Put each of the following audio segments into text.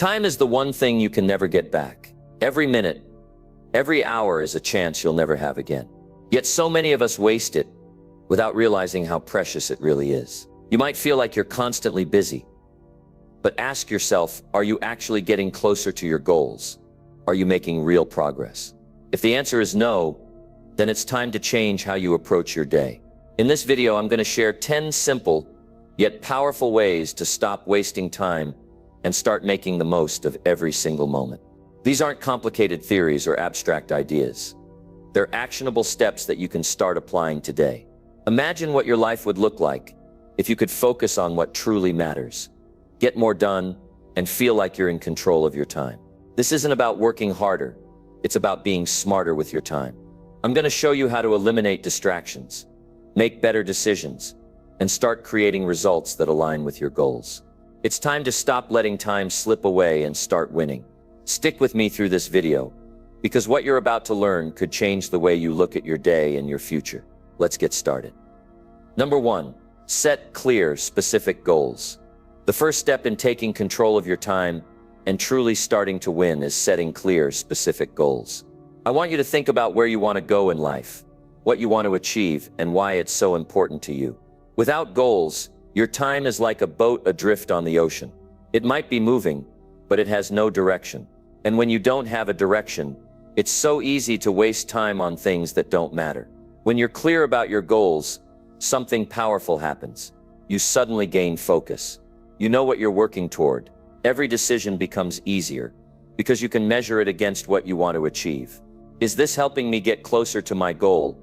Time is the one thing you can never get back. Every minute, every hour is a chance you'll never have again. Yet so many of us waste it without realizing how precious it really is. You might feel like you're constantly busy, but ask yourself, are you actually getting closer to your goals? Are you making real progress? If the answer is no, then it's time to change how you approach your day. In this video, I'm going to share 10 simple yet powerful ways to stop wasting time and start making the most of every single moment. These aren't complicated theories or abstract ideas. They're actionable steps that you can start applying today. Imagine what your life would look like if you could focus on what truly matters, get more done, and feel like you're in control of your time. This isn't about working harder. It's about being smarter with your time. I'm going to show you how to eliminate distractions, make better decisions, and start creating results that align with your goals. It's time to stop letting time slip away and start winning. Stick with me through this video, because what you're about to learn could change the way you look at your day and your future. Let's get started. Number 1, set clear, specific goals. The first step in taking control of your time and truly starting to win is setting clear, specific goals. I want you to think about where you want to go in life, what you want to achieve, and why it's so important to you. Without goals, your time is like a boat adrift on the ocean. It might be moving, but it has no direction. And when you don't have a direction, it's so easy to waste time on things that don't matter. When you're clear about your goals, something powerful happens. You suddenly gain focus. You know what you're working toward. Every decision becomes easier because you can measure it against what you want to achieve. Is this helping me get closer to my goal,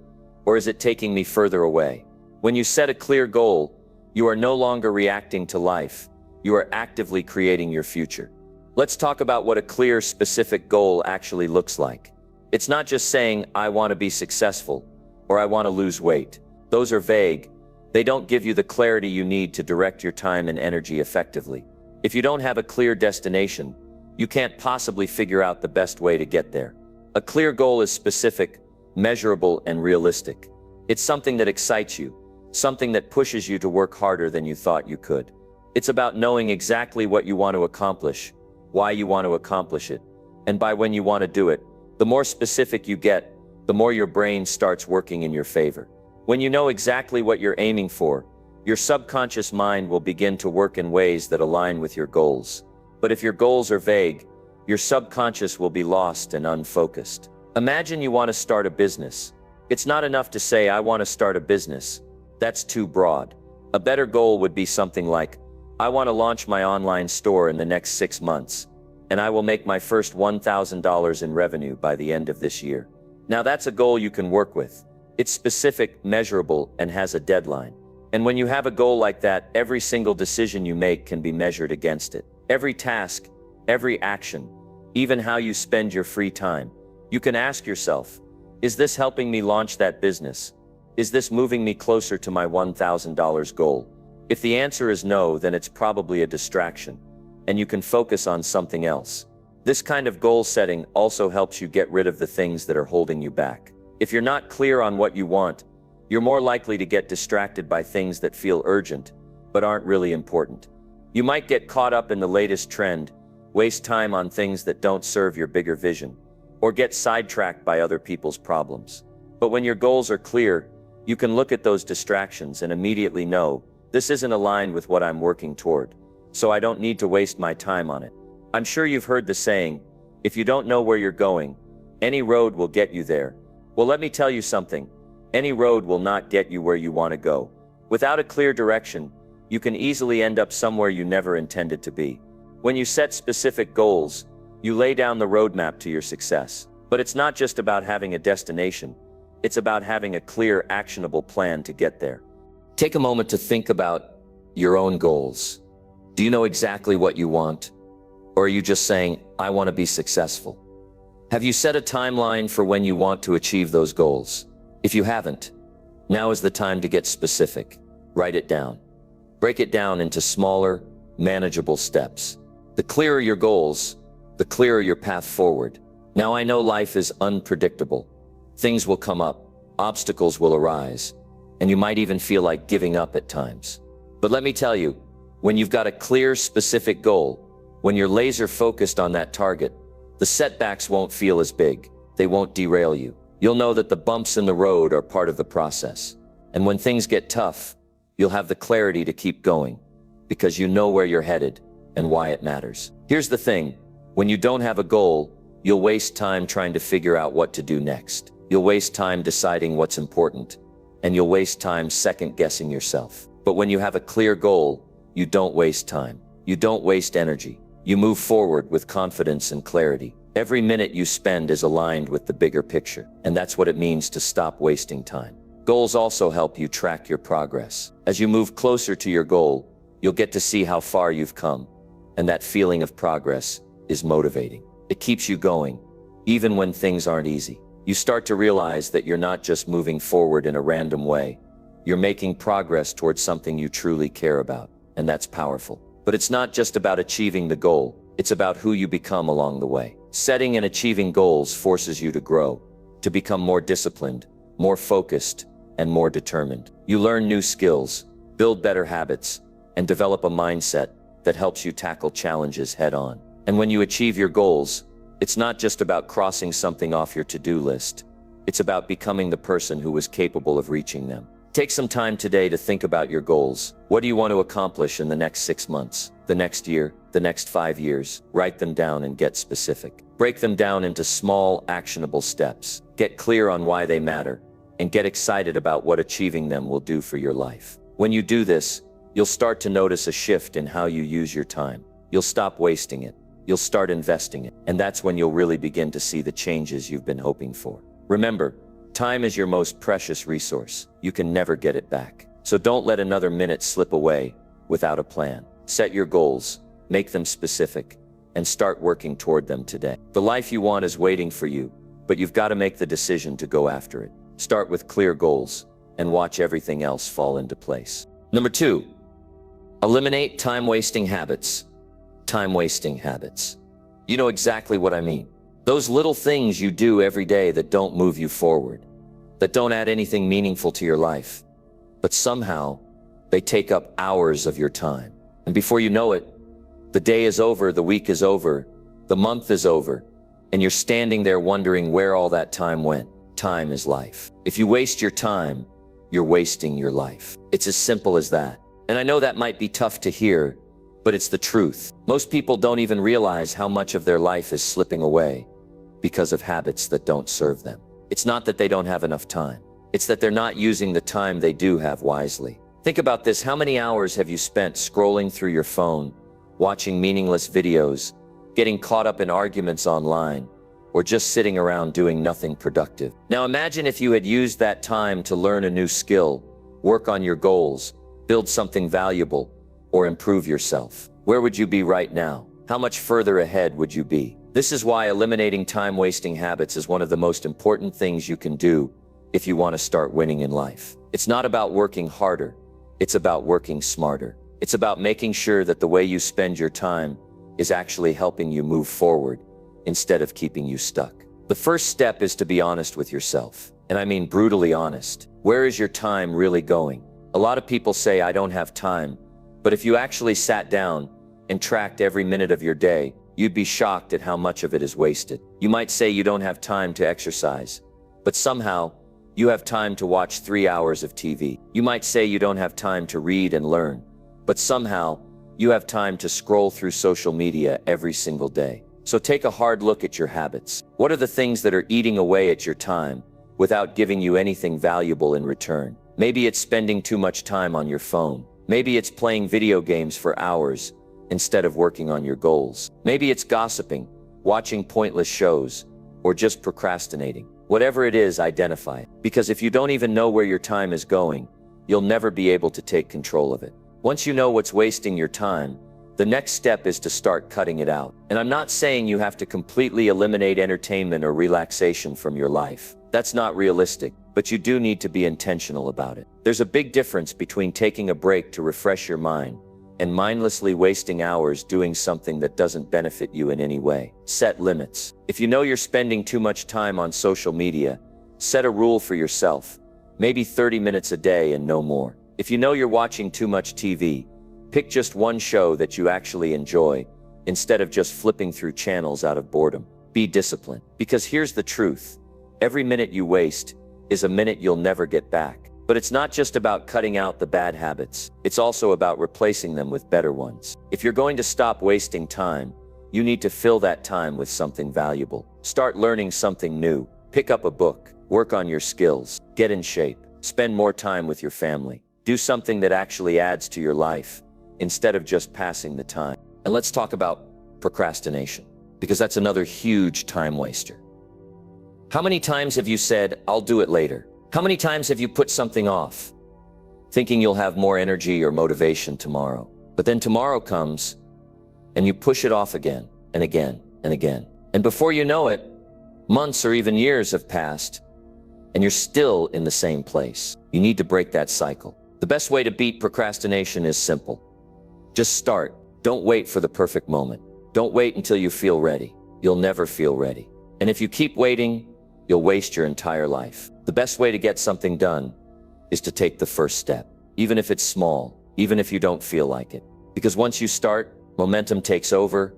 or is it taking me further away? When you set a clear goal, you are no longer reacting to life. You are actively creating your future. Let's talk about what a clear, specific goal actually looks like. It's not just saying, I want to be successful, or I want to lose weight. Those are vague. They don't give you the clarity you need to direct your time and energy effectively. If you don't have a clear destination, you can't possibly figure out the best way to get there. A clear goal is specific, measurable, and realistic. It's something that excites you, something that pushes you to work harder than you thought you could. It's about knowing exactly what you want to accomplish, why you want to accomplish it, and by when you want to do it. The more specific you get, the more your brain starts working in your favor. When you know exactly what you're aiming for, your subconscious mind will begin to work in ways that align with your goals. But if your goals are vague, your subconscious will be lost and unfocused. Imagine you want to start a business. It's not enough to say, I want to start a business. That's too broad. A better goal would be something like, I want to launch my online store in the next 6 months, and I will make my first $1,000 in revenue by the end of this year. Now that's a goal you can work with. It's specific, measurable, and has a deadline. And when you have a goal like that, every single decision you make can be measured against it. Every task, every action, even how you spend your free time. You can ask yourself, is this helping me launch that business? Is this moving me closer to my $1,000 goal? If the answer is no, then it's probably a distraction, and you can focus on something else. This kind of goal setting also helps you get rid of the things that are holding you back. If you're not clear on what you want, you're more likely to get distracted by things that feel urgent, but aren't really important. You might get caught up in the latest trend, waste time on things that don't serve your bigger vision, or get sidetracked by other people's problems. But when your goals are clear, you can look at those distractions and immediately know, this isn't aligned with what I'm working toward, so I don't need to waste my time on it. I'm sure you've heard the saying, if you don't know where you're going, any road will get you there. Well, let me tell you something. Any road will not get you where you want to go. Without a clear direction, you can easily end up somewhere you never intended to be. When you set specific goals, you lay down the roadmap to your success. But it's not just about having a destination. It's about having a clear, actionable plan to get there. Take a moment to think about your own goals. Do you know exactly what you want? Or are you just saying, I want to be successful? Have you set a timeline for when you want to achieve those goals? If you haven't, now is the time to get specific. Write it down. Break it down into smaller, manageable steps. The clearer your goals, the clearer your path forward. Now I know life is unpredictable. Things will come up, obstacles will arise, and you might even feel like giving up at times. But let me tell you, when you've got a clear, specific goal, When you're laser focused on that target, the setbacks won't feel as big. They won't derail you. You'll know that the bumps in the road are part of the process. And when things get tough, you'll have the clarity to keep going because you know where you're headed and why it matters. Here's the thing. When you don't have a goal, you'll waste time trying to figure out what to do next. You'll waste time deciding what's important, and you'll waste time second-guessing yourself. But when you have a clear goal, you don't waste time. You don't waste energy. You move forward with confidence and clarity. Every minute you spend is aligned with the bigger picture, and that's what it means to stop wasting time. Goals also help you track your progress. As you move closer to your goal, you'll get to see how far you've come, and that feeling of progress is motivating. It keeps you going, even when things aren't easy. You start to realize that you're not just moving forward in a random way. You're making progress towards something you truly care about, and that's powerful. But it's not just about achieving the goal. It's about who you become along the way. Setting and achieving goals forces you to grow, to become more disciplined, more focused, and more determined. You learn new skills, build better habits, and develop a mindset that helps you tackle challenges head-on. And when you achieve your goals, it's not just about crossing something off your to-do list. It's about becoming the person who was capable of reaching them. Take some time today to think about your goals. What do you want to accomplish in the next 6 months, the next year, the next 5 years? Write them down and get specific. Break them down into small, actionable steps. Get clear on why they matter, and get excited about what achieving them will do for your life. When you do this, you'll start to notice a shift in how you use your time. You'll stop wasting it. You'll start investing it. And that's when you'll really begin to see the changes you've been hoping for. Remember, time is your most precious resource. You can never get it back. So don't let another minute slip away without a plan. Set your goals, make them specific, and start working toward them today. The life you want is waiting for you, but you've got to make the decision to go after it. Start with clear goals and watch everything else fall into place. Number 2, eliminate time-wasting habits. Time-wasting habits. You know exactly what I mean. Those little things you do every day that don't move you forward, that don't add anything meaningful to your life, but somehow they take up hours of your time. And before you know it, the day is over, the week is over, the month is over, and you're standing there wondering where all that time went. Time is life. If you waste your time, you're wasting your life. It's as simple as that. And I know that might be tough to hear, but it's the truth. Most people don't even realize how much of their life is slipping away because of habits that don't serve them. It's not that they don't have enough time. It's that they're not using the time they do have wisely. Think about this. How many hours have you spent scrolling through your phone, watching meaningless videos, getting caught up in arguments online, or just sitting around doing nothing productive? Now imagine if you had used that time to learn a new skill, work on your goals, build something valuable, or improve yourself. Where would you be right now? How much further ahead would you be? This is why eliminating time-wasting habits is one of the most important things you can do if you want to start winning in life. It's not about working harder. It's about working smarter. It's about making sure that the way you spend your time is actually helping you move forward instead of keeping you stuck. The first step is to be honest with yourself. And I mean brutally honest. Where is your time really going? A lot of people say, I don't have time. But if you actually sat down and tracked every minute of your day, you'd be shocked at how much of it is wasted. You might say you don't have time to exercise, but somehow you have time to watch 3 hours of TV. You might say you don't have time to read and learn, but somehow you have time to scroll through social media every single day. So take a hard look at your habits. What are the things that are eating away at your time without giving you anything valuable in return? Maybe it's spending too much time on your phone. Maybe it's playing video games for hours instead of working on your goals. Maybe it's gossiping, watching pointless shows, or just procrastinating. Whatever it is, identify it. Because if you don't even know where your time is going, you'll never be able to take control of it. Once you know what's wasting your time, the next step is to start cutting it out. And I'm not saying you have to completely eliminate entertainment or relaxation from your life. That's not realistic, but you do need to be intentional about it. There's a big difference between taking a break to refresh your mind and mindlessly wasting hours doing something that doesn't benefit you in any way. Set limits. If you know you're spending too much time on social media, set a rule for yourself. Maybe 30 minutes a day and no more. If you know you're watching too much TV, pick just one show that you actually enjoy instead of just flipping through channels out of boredom. Be disciplined. Because here's the truth. Every minute you waste is a minute you'll never get back. But it's not just about cutting out the bad habits. It's also about replacing them with better ones. If you're going to stop wasting time, you need to fill that time with something valuable. Start learning something new. Pick up a book. Work on your skills. Get in shape. Spend more time with your family. Do something that actually adds to your life instead of just passing the time. And let's talk about procrastination, because that's another huge time waster. How many times have you said, "I'll do it later"? How many times have you put something off, thinking you'll have more energy or motivation tomorrow? But then tomorrow comes, and you push it off again and again and again. And before you know it, months or even years have passed, and you're still in the same place. You need to break that cycle. The best way to beat procrastination is simple. Just start. Don't wait for the perfect moment. Don't wait until you feel ready. You'll never feel ready. And if you keep waiting, you'll waste your entire life. The best way to get something done is to take the first step, even if it's small, even if you don't feel like it. Because once you start, momentum takes over,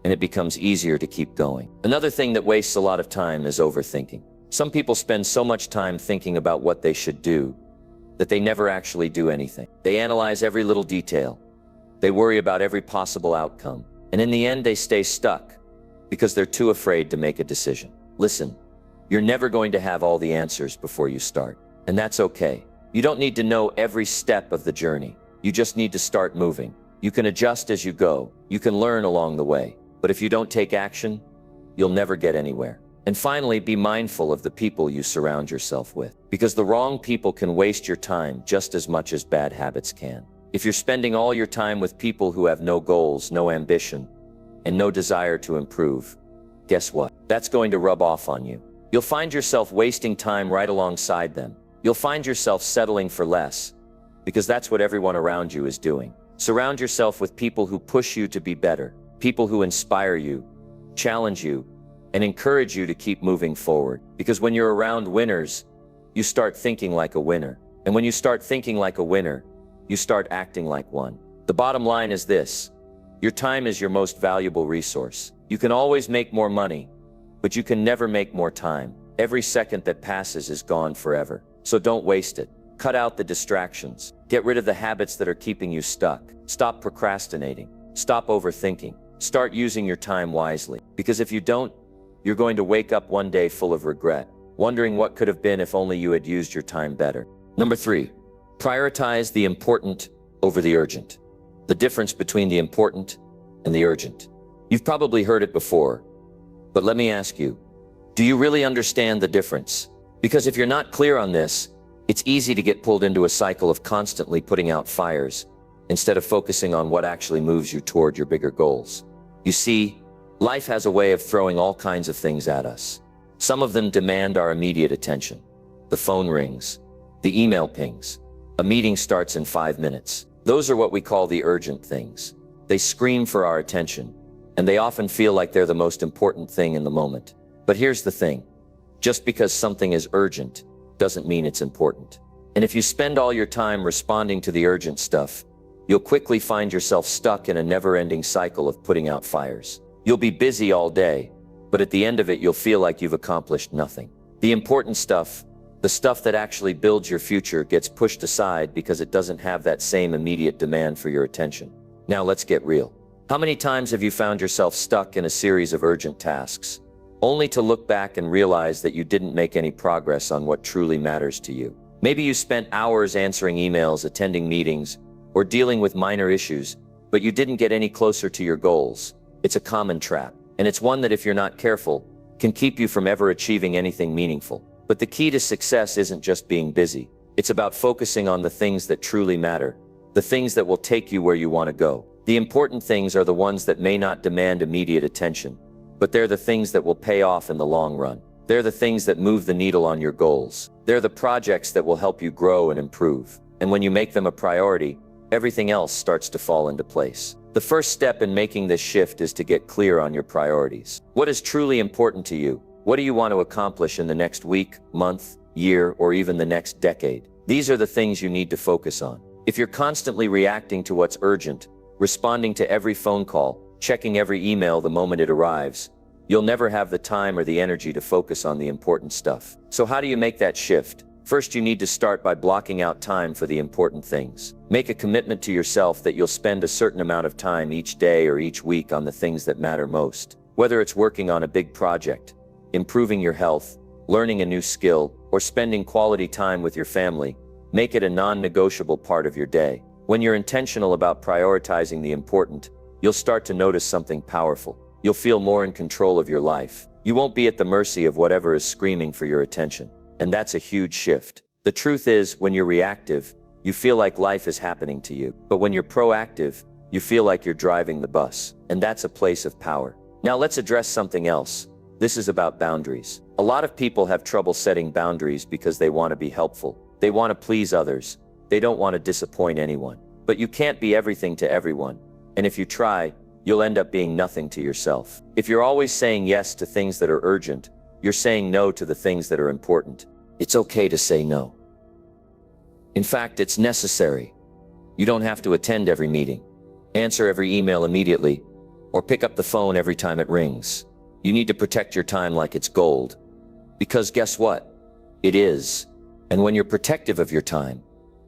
and it becomes easier to keep going. Another thing that wastes a lot of time is overthinking. Some people spend so much time thinking about what they should do that they never actually do anything. They analyze every little detail. They worry about every possible outcome. And in the end, they stay stuck because they're too afraid to make a decision. Listen, you're never going to have all the answers before you start. And that's okay. You don't need to know every step of the journey. You just need to start moving. You can adjust as you go. You can learn along the way. But if you don't take action, you'll never get anywhere. And finally, be mindful of the people you surround yourself with, because the wrong people can waste your time just as much as bad habits can. If you're spending all your time with people who have no goals, no ambition, and no desire to improve, guess what? That's going to rub off on you. You'll find yourself wasting time right alongside them. You'll find yourself settling for less, because that's what everyone around you is doing. Surround yourself with people who push you to be better, people who inspire you, challenge you, and encourage you to keep moving forward. Because when you're around winners, you start thinking like a winner. And when you start thinking like a winner, you start acting like one. The bottom line is this: your time is your most valuable resource. You can always make more money, but you can never make more time. Every second that passes is gone forever. So don't waste it. Cut out the distractions. Get rid of the habits that are keeping you stuck. Stop procrastinating. Stop overthinking. Start using your time wisely. Because if you don't, you're going to wake up one day full of regret, wondering what could have been if only you had used your time better. Number 3, prioritize the important over the urgent. The difference between the important and the urgent. You've probably heard it before, but let me ask you, do you really understand the difference? Because if you're not clear on this, it's easy to get pulled into a cycle of constantly putting out fires instead of focusing on what actually moves you toward your bigger goals. You see, life has a way of throwing all kinds of things at us. Some of them demand our immediate attention. The phone rings, the email pings, a meeting starts in 5 minutes. Those are what we call the urgent things. They scream for our attention, and they often feel like they're the most important thing in the moment. But here's the thing. Just because something is urgent doesn't mean it's important. And if you spend all your time responding to the urgent stuff, you'll quickly find yourself stuck in a never-ending cycle of putting out fires. You'll be busy all day, but at the end of it, you'll feel like you've accomplished nothing. The important stuff, the stuff that actually builds your future, gets pushed aside because it doesn't have that same immediate demand for your attention. Now let's get real. How many times have you found yourself stuck in a series of urgent tasks, only to look back and realize that you didn't make any progress on what truly matters to you? Maybe you spent hours answering emails, attending meetings, or dealing with minor issues, but you didn't get any closer to your goals. It's a common trap, and it's one that, if you're not careful, can keep you from ever achieving anything meaningful. But the key to success isn't just being busy. It's about focusing on the things that truly matter, the things that will take you where you want to go. The important things are the ones that may not demand immediate attention, but they're the things that will pay off in the long run. They're the things that move the needle on your goals. They're the projects that will help you grow and improve. And when you make them a priority, everything else starts to fall into place. The first step in making this shift is to get clear on your priorities. What is truly important to you? What do you want to accomplish in the next week, month, year, or even the next decade? These are the things you need to focus on. If you're constantly reacting to what's urgent, responding to every phone call, checking every email the moment it arrives, you'll never have the time or the energy to focus on the important stuff. So how do you make that shift? First, you need to start by blocking out time for the important things. Make a commitment to yourself that you'll spend a certain amount of time each day or each week on the things that matter most. Whether it's working on a big project, improving your health, learning a new skill, or spending quality time with your family, make it a non-negotiable part of your day. When you're intentional about prioritizing the important, you'll start to notice something powerful. You'll feel more in control of your life. You won't be at the mercy of whatever is screaming for your attention. And that's a huge shift. The truth is, when you're reactive, you feel like life is happening to you. But when you're proactive, you feel like you're driving the bus. And that's a place of power. Now let's address something else. This is about boundaries. A lot of people have trouble setting boundaries because they want to be helpful. They want to please others. They don't want to disappoint anyone. But you can't be everything to everyone. And if you try, you'll end up being nothing to yourself. If you're always saying yes to things that are urgent, you're saying no to the things that are important. It's okay to say no. In fact, it's necessary. You don't have to attend every meeting, answer every email immediately, or pick up the phone every time it rings. You need to protect your time like it's gold. Because guess what? It is. And when you're protective of your time,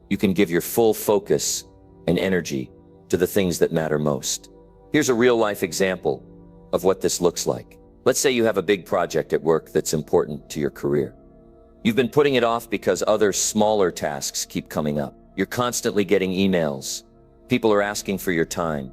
you can give your full focus and energy to the things that matter most. Here's a real-life example of what this looks like. Let's say you have a big project at work that's important to your career. You've been putting it off because other smaller tasks keep coming up. You're constantly getting emails. People are asking for your time.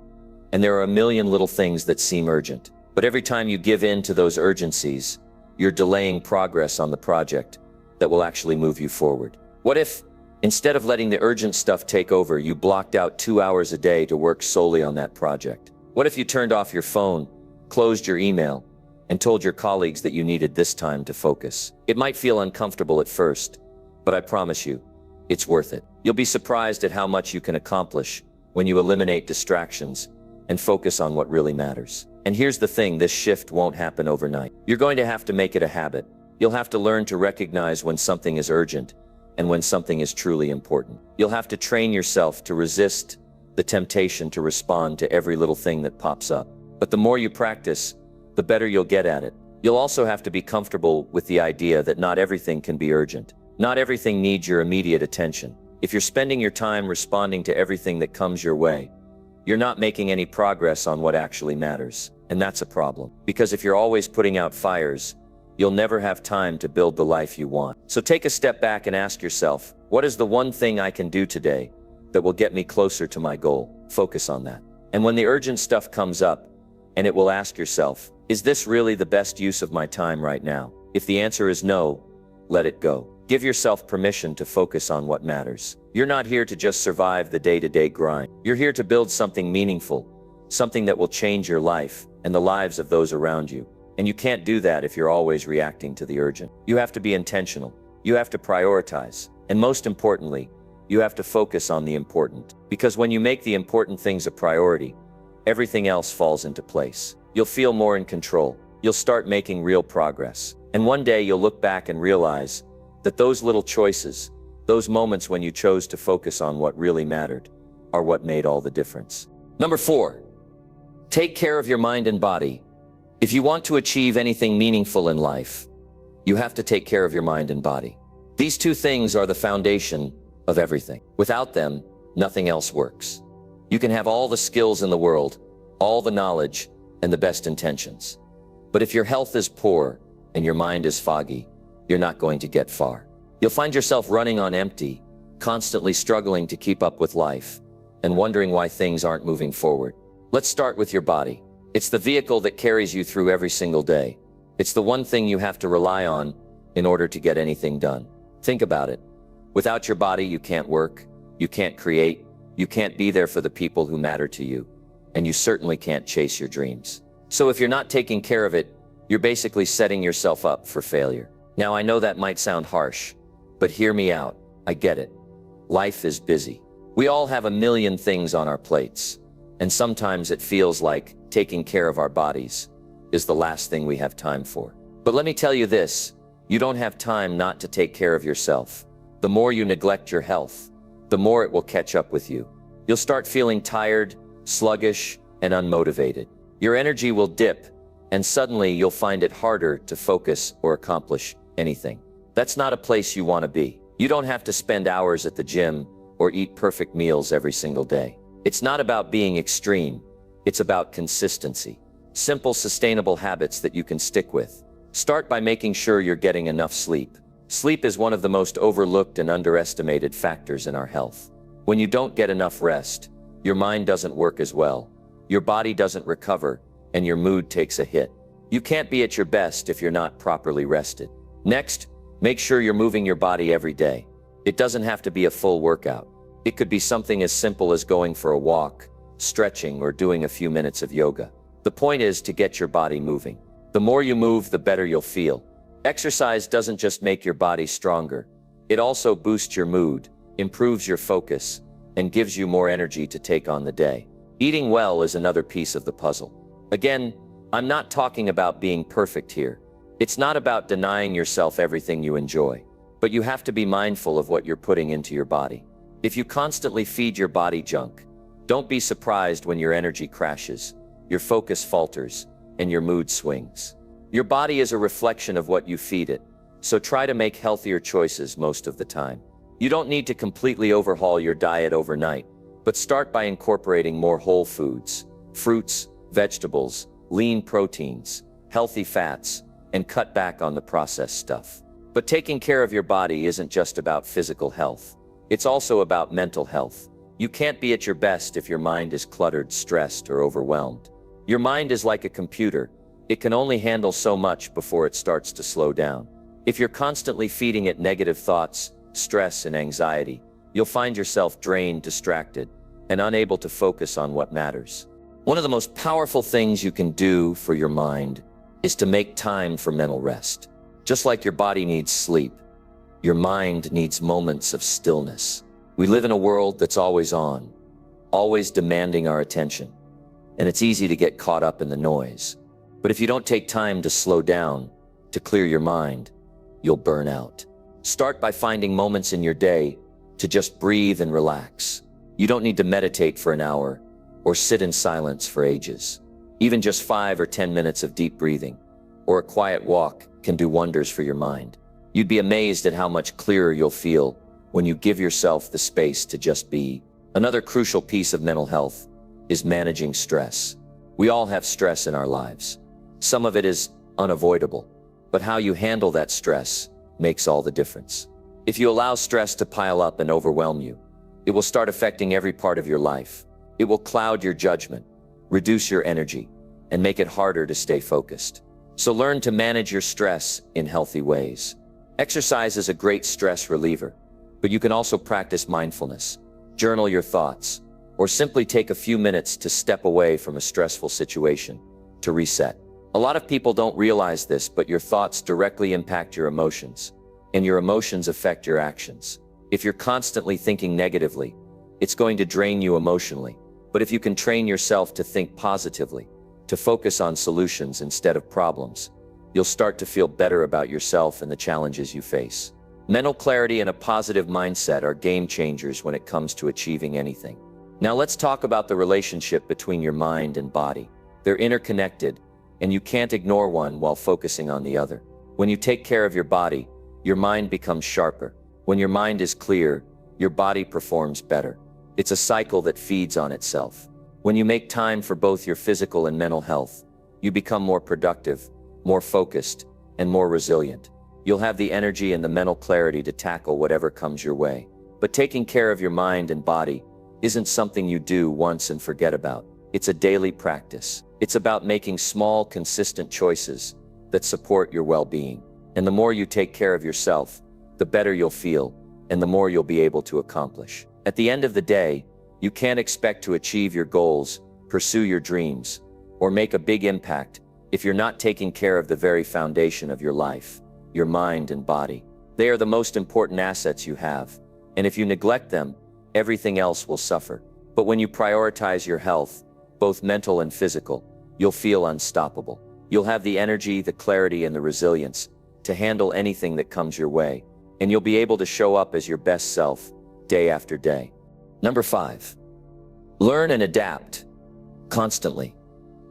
And there are a million little things that seem urgent. But every time you give in to those urgencies, you're delaying progress on the project that will actually move you forward. What if, instead of letting the urgent stuff take over, you blocked out 2 hours a day to work solely on that project? What if you turned off your phone, closed your email, and told your colleagues that you needed this time to focus? It might feel uncomfortable at first, but I promise you, it's worth it. You'll be surprised at how much you can accomplish when you eliminate distractions and focus on what really matters. And here's the thing, this shift won't happen overnight. You're going to have to make it a habit. You'll have to learn to recognize when something is urgent and when something is truly important. You'll have to train yourself to resist the temptation to respond to every little thing that pops up. But the more you practice, the better you'll get at it. You'll also have to be comfortable with the idea that not everything can be urgent. Not everything needs your immediate attention. If you're spending your time responding to everything that comes your way, you're not making any progress on what actually matters. And that's a problem. Because if you're always putting out fires, you'll never have time to build the life you want. So take a step back and ask yourself, what is the one thing I can do today that will get me closer to my goal? Focus on that. And when the urgent stuff comes up, and it will ask yourself, is this really the best use of my time right now? If the answer is no, let it go. Give yourself permission to focus on what matters. You're not here to just survive the day-to-day grind. You're here to build something meaningful, something that will change your life and the lives of those around you. And you can't do that if you're always reacting to the urgent. You have to be intentional. You have to prioritize. And most importantly, you have to focus on the important. Because when you make the important things a priority, everything else falls into place. You'll feel more in control. You'll start making real progress. And one day you'll look back and realize that those little choices, those moments when you chose to focus on what really mattered, are what made all the difference. Number 4, take care of your mind and body. If you want to achieve anything meaningful in life, you have to take care of your mind and body. These two things are the foundation of everything. Without them, nothing else works. You can have all the skills in the world, all the knowledge, and the best intentions. But if your health is poor and your mind is foggy, you're not going to get far. You'll find yourself running on empty, constantly struggling to keep up with life, and wondering why things aren't moving forward. Let's start with your body. It's the vehicle that carries you through every single day. It's the one thing you have to rely on in order to get anything done. Think about it. Without your body, you can't work, you can't create, you can't be there for the people who matter to you, and you certainly can't chase your dreams. So if you're not taking care of it, you're basically setting yourself up for failure. Now, I know that might sound harsh, but hear me out. I get it. Life is busy. We all have a million things on our plates, and sometimes it feels like taking care of our bodies is the last thing we have time for. But let me tell you this, you don't have time not to take care of yourself. The more you neglect your health, the more it will catch up with you. You'll start feeling tired, sluggish, and unmotivated. Your energy will dip, and suddenly you'll find it harder to focus or accomplish anything. That's not a place you want to be. You don't have to spend hours at the gym or eat perfect meals every single day. It's not about being extreme. It's about consistency. Simple, sustainable habits that you can stick with. Start by making sure you're getting enough sleep. Sleep is one of the most overlooked and underestimated factors in our health. When you don't get enough rest, your mind doesn't work as well, your body doesn't recover, and your mood takes a hit. You can't be at your best if you're not properly rested. Next, make sure you're moving your body every day. It doesn't have to be a full workout. It could be something as simple as going for a walk, stretching, or doing a few minutes of yoga. The point is to get your body moving. The more you move, the better you'll feel. Exercise doesn't just make your body stronger. It also boosts your mood, improves your focus, and gives you more energy to take on the day. Eating well is another piece of the puzzle. Again, I'm not talking about being perfect here. It's not about denying yourself everything you enjoy, but you have to be mindful of what you're putting into your body. If you constantly feed your body junk, don't be surprised when your energy crashes, your focus falters, and your mood swings. Your body is a reflection of what you feed it, so try to make healthier choices most of the time. You don't need to completely overhaul your diet overnight, but start by incorporating more whole foods, fruits, vegetables, lean proteins, healthy fats, and cut back on the processed stuff. But taking care of your body isn't just about physical health. It's also about mental health. You can't be at your best if your mind is cluttered, stressed, or overwhelmed. Your mind is like a computer. It can only handle so much before it starts to slow down. If you're constantly feeding it negative thoughts, stress, and anxiety, you'll find yourself drained, distracted, and unable to focus on what matters. One of the most powerful things you can do for your mind is to make time for mental rest. Just like your body needs sleep, your mind needs moments of stillness. We live in a world that's always on, always demanding our attention, and it's easy to get caught up in the noise. But if you don't take time to slow down, to clear your mind, you'll burn out. Start by finding moments in your day to just breathe and relax. You don't need to meditate for an hour or sit in silence for ages. Even just 5 or 10 minutes of deep breathing or a quiet walk can do wonders for your mind. You'd be amazed at how much clearer you'll feel when you give yourself the space to just be. Another crucial piece of mental health is managing stress. We all have stress in our lives. Some of it is unavoidable, but how you handle that stress makes all the difference. If you allow stress to pile up and overwhelm you, it will start affecting every part of your life. It will cloud your judgment, reduce your energy, and make it harder to stay focused. So learn to manage your stress in healthy ways. Exercise is a great stress reliever, but you can also practice mindfulness, journal your thoughts, or simply take a few minutes to step away from a stressful situation to reset. A lot of people don't realize this, but your thoughts directly impact your emotions, and your emotions affect your actions. If you're constantly thinking negatively, it's going to drain you emotionally. But if you can train yourself to think positively, to focus on solutions instead of problems, you'll start to feel better about yourself and the challenges you face. Mental clarity and a positive mindset are game changers when it comes to achieving anything. Now let's talk about the relationship between your mind and body. They're interconnected, and you can't ignore one while focusing on the other. When you take care of your body, your mind becomes sharper. When your mind is clear, your body performs better. It's a cycle that feeds on itself. When you make time for both your physical and mental health, you become more productive, more focused, and more resilient. You'll have the energy and the mental clarity to tackle whatever comes your way. But taking care of your mind and body isn't something you do once and forget about. It's a daily practice. It's about making small, consistent choices that support your well-being. And the more you take care of yourself, the better you'll feel, and the more you'll be able to accomplish. At the end of the day, you can't expect to achieve your goals, pursue your dreams, or make a big impact if you're not taking care of the very foundation of your life, your mind and body. They are the most important assets you have, and if you neglect them, everything else will suffer. But when you prioritize your health, both mental and physical, you'll feel unstoppable. You'll have the energy, the clarity, and the resilience to handle anything that comes your way, and you'll be able to show up as your best self day after day. Number 5, learn and adapt constantly.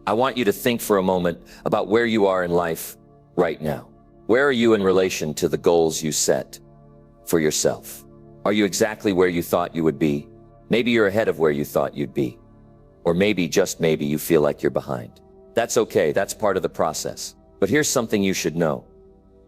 I want you to think for a moment about where you are in life right now. Where are you in relation to the goals you set for yourself? Are you exactly where you thought you would be? Maybe you're ahead of where you thought you'd be. Or maybe, just maybe, you feel like you're behind. That's okay, that's part of the process. But here's something you should know.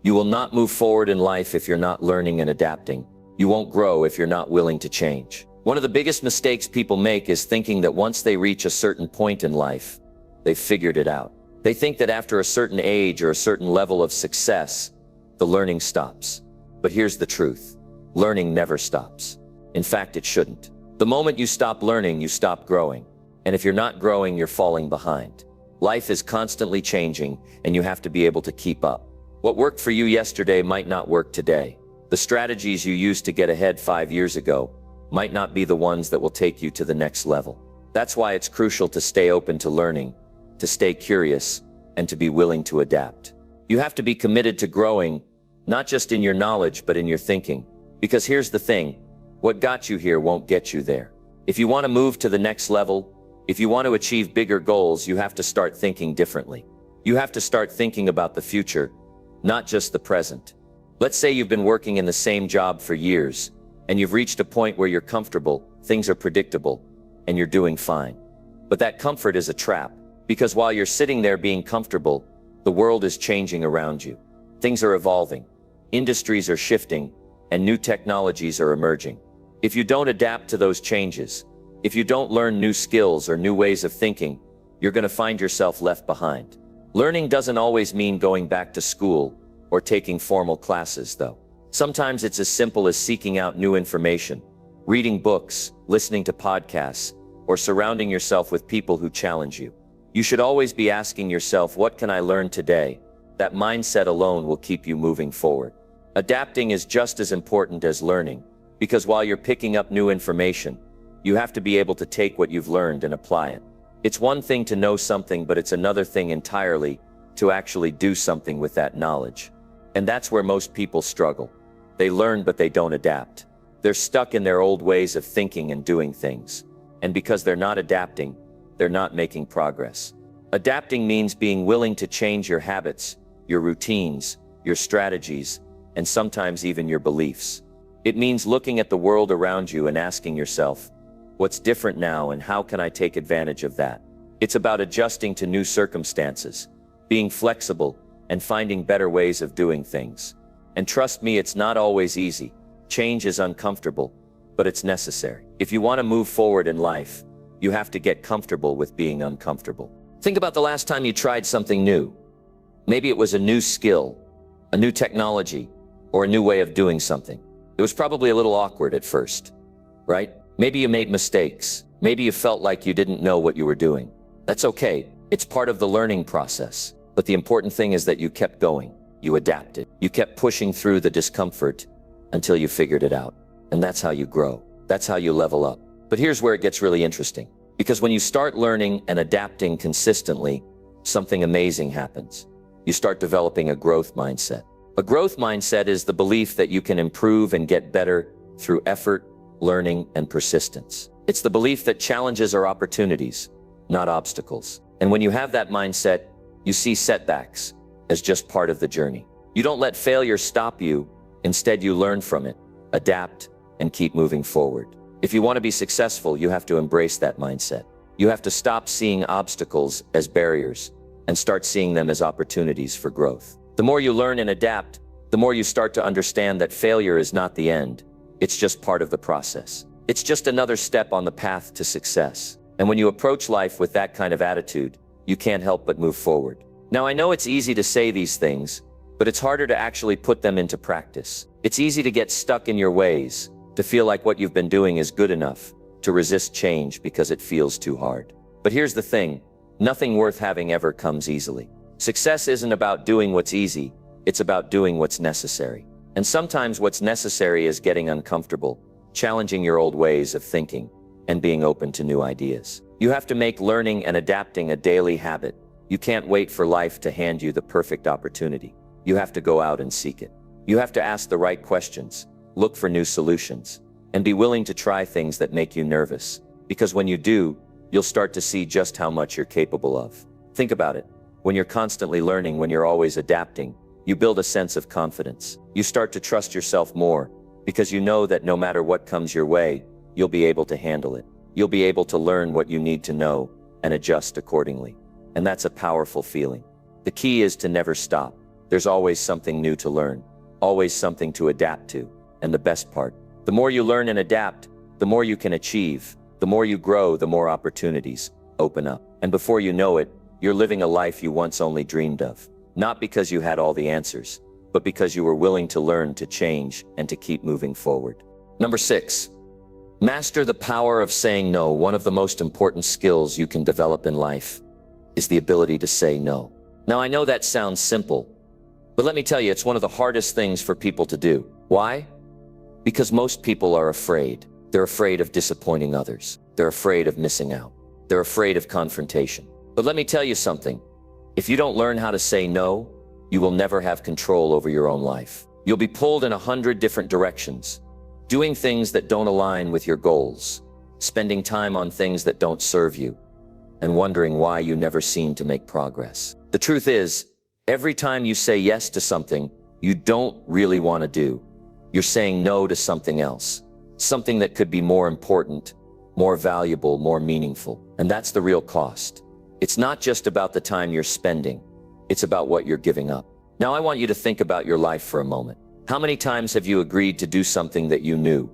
You will not move forward in life if you're not learning and adapting. You won't grow if you're not willing to change. One of the biggest mistakes people make is thinking that once they reach a certain point in life, they've figured it out. They think that after a certain age or a certain level of success, the learning stops. But here's the truth. Learning never stops. In fact, it shouldn't. The moment you stop learning, you stop growing. And if you're not growing, you're falling behind. Life is constantly changing, and you have to be able to keep up. What worked for you yesterday might not work today. The strategies you used to get ahead 5 years ago might not be the ones that will take you to the next level. That's why it's crucial to stay open to learning, to stay curious, and to be willing to adapt. You have to be committed to growing, not just in your knowledge, but in your thinking. Because here's the thing, what got you here won't get you there. If you want to move to the next level, if you want to achieve bigger goals, you have to start thinking differently. You have to start thinking about the future, not just the present. Let's say you've been working in the same job for years, and you've reached a point where you're comfortable, things are predictable, and you're doing fine. But that comfort is a trap, because while you're sitting there being comfortable, the world is changing around you. Things are evolving, industries are shifting, and new technologies are emerging. If you don't adapt to those changes, if you don't learn new skills or new ways of thinking, you're going to find yourself left behind. Learning doesn't always mean going back to school or taking formal classes, though. Sometimes it's as simple as seeking out new information, reading books, listening to podcasts, or surrounding yourself with people who challenge you. You should always be asking yourself, what can I learn today? That mindset alone will keep you moving forward. Adapting is just as important as learning, because while you're picking up new information, you have to be able to take what you've learned and apply it. It's one thing to know something, but it's another thing entirely to actually do something with that knowledge. And that's where most people struggle. They learn, but they don't adapt. They're stuck in their old ways of thinking and doing things. And because they're not adapting, they're not making progress. Adapting means being willing to change your habits, your routines, your strategies, and sometimes even your beliefs. It means looking at the world around you and asking yourself, what's different now and how can I take advantage of that? It's about adjusting to new circumstances, being flexible, and finding better ways of doing things. And trust me, it's not always easy. Change is uncomfortable, but it's necessary. If you want to move forward in life, you have to get comfortable with being uncomfortable. Think about the last time you tried something new. Maybe it was a new skill, a new technology, or a new way of doing something. It was probably a little awkward at first, right? Maybe you made mistakes. Maybe you felt like you didn't know what you were doing. That's okay. It's part of the learning process. But the important thing is that you kept going. You adapted. You kept pushing through the discomfort until you figured it out. And that's how you grow. That's how you level up. But here's where it gets really interesting. Because when you start learning and adapting consistently, something amazing happens. You start developing a growth mindset. A growth mindset is the belief that you can improve and get better through effort, learning, and persistence. It's the belief that challenges are opportunities, not obstacles. And when you have that mindset, you see setbacks as just part of the journey. You don't let failure stop you. Instead, you learn from it, adapt, and keep moving forward. If you want to be successful, you have to embrace that mindset. You have to stop seeing obstacles as barriers and start seeing them as opportunities for growth. The more you learn and adapt, the more you start to understand that failure is not the end. It's just part of the process. It's just another step on the path to success. And when you approach life with that kind of attitude, you can't help but move forward. Now, I know it's easy to say these things, but it's harder to actually put them into practice. It's easy to get stuck in your ways, to feel like what you've been doing is good enough, to resist change because it feels too hard. But here's the thing, nothing worth having ever comes easily. Success isn't about doing what's easy, it's about doing what's necessary. And sometimes what's necessary is getting uncomfortable, challenging your old ways of thinking, and being open to new ideas. You have to make learning and adapting a daily habit. You can't wait for life to hand you the perfect opportunity. You have to go out and seek it. You have to ask the right questions, look for new solutions, and be willing to try things that make you nervous. Because when you do, you'll start to see just how much you're capable of. Think about it. When you're constantly learning, when you're always adapting, you build a sense of confidence. You start to trust yourself more because you know that no matter what comes your way, you'll be able to handle it. You'll be able to learn what you need to know and adjust accordingly. And that's a powerful feeling. The key is to never stop. There's always something new to learn, always something to adapt to. And the best part, the more you learn and adapt, the more you can achieve. The more you grow, the more opportunities open up. And before you know it, you're living a life you once only dreamed of. Not because you had all the answers, but because you were willing to learn, to change, and to keep moving forward. Number 6, master the power of saying no. One of the most important skills you can develop in life is the ability to say no. Now, I know that sounds simple, but let me tell you, it's one of the hardest things for people to do. Why? Because most people are afraid. They're afraid of disappointing others. They're afraid of missing out. They're afraid of confrontation. But let me tell you something. If you don't learn how to say no, you will never have control over your own life. You'll be pulled in 100 different directions, doing things that don't align with your goals, spending time on things that don't serve you, and wondering why you never seem to make progress. The truth is, every time you say yes to something you don't really want to do, you're saying no to something else, something that could be more important, more valuable, more meaningful. And that's the real cost. It's not just about the time you're spending, it's about what you're giving up. Now, I want you to think about your life for a moment. How many times have you agreed to do something that you knew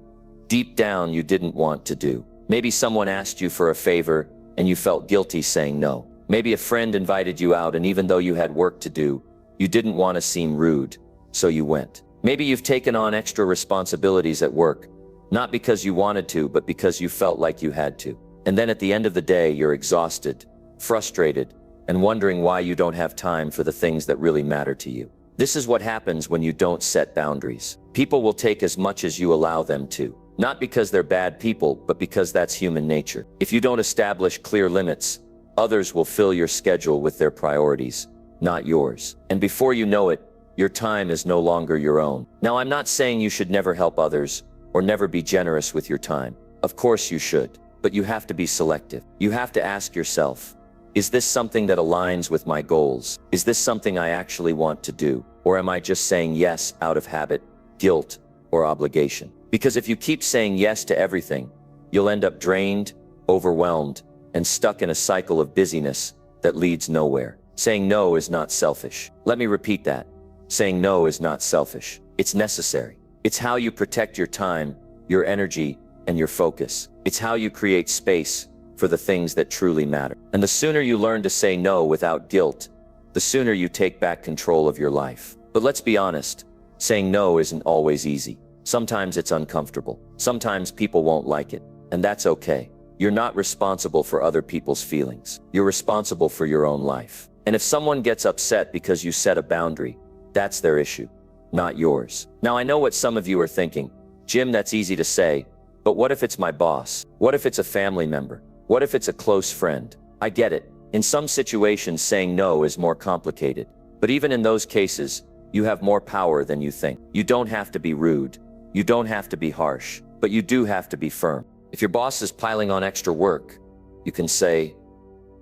deep down you didn't want to do? Maybe someone asked you for a favor and you felt guilty saying no. Maybe a friend invited you out and even though you had work to do, you didn't want to seem rude, so you went. Maybe you've taken on extra responsibilities at work, not because you wanted to, but because you felt like you had to. And then at the end of the day, you're exhausted, frustrated, and wondering why you don't have time for the things that really matter to you. This is what happens when you don't set boundaries. People will take as much as you allow them to. Not because they're bad people, but because that's human nature. If you don't establish clear limits, others will fill your schedule with their priorities, not yours. And before you know it, your time is no longer your own. Now, I'm not saying you should never help others or never be generous with your time. Of course you should, but you have to be selective. You have to ask yourself, is this something that aligns with my goals? Is this something I actually want to do? Or am I just saying yes out of habit, guilt, or obligation? Because if you keep saying yes to everything, you'll end up drained, overwhelmed, and stuck in a cycle of busyness that leads nowhere. Saying no is not selfish. Let me repeat that. Saying no is not selfish. It's necessary. It's how you protect your time, your energy, and your focus. It's how you create space for the things that truly matter. And the sooner you learn to say no without guilt, the sooner you take back control of your life. But let's be honest, saying no isn't always easy. Sometimes it's uncomfortable. Sometimes people won't like it, and that's okay. You're not responsible for other people's feelings. You're responsible for your own life. And if someone gets upset because you set a boundary, that's their issue, not yours. Now, I know what some of you are thinking. Jim, that's easy to say, but what if it's my boss? What if it's a family member? What if it's a close friend? I get it. In some situations, saying no is more complicated. But even in those cases, you have more power than you think. You don't have to be rude. You don't have to be harsh, but you do have to be firm. If your boss is piling on extra work, you can say,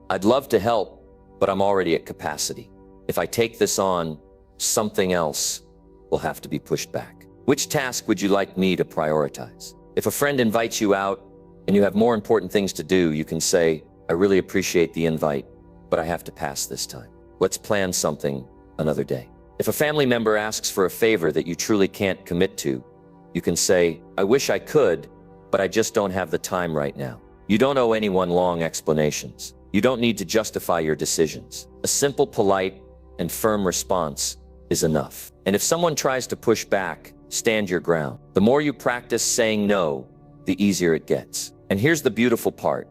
I'd love to help, but I'm already at capacity. If I take this on, something else will have to be pushed back. Which task would you like me to prioritize? If a friend invites you out and you have more important things to do, you can say, I really appreciate the invite, but I have to pass this time. Let's plan something another day. If a family member asks for a favor that you truly can't commit to, you can say, I wish I could, but I just don't have the time right now. You don't owe anyone long explanations. You don't need to justify your decisions. A simple, polite, and firm response is enough. And if someone tries to push back, stand your ground. The more you practice saying no, the easier it gets. And here's the beautiful part.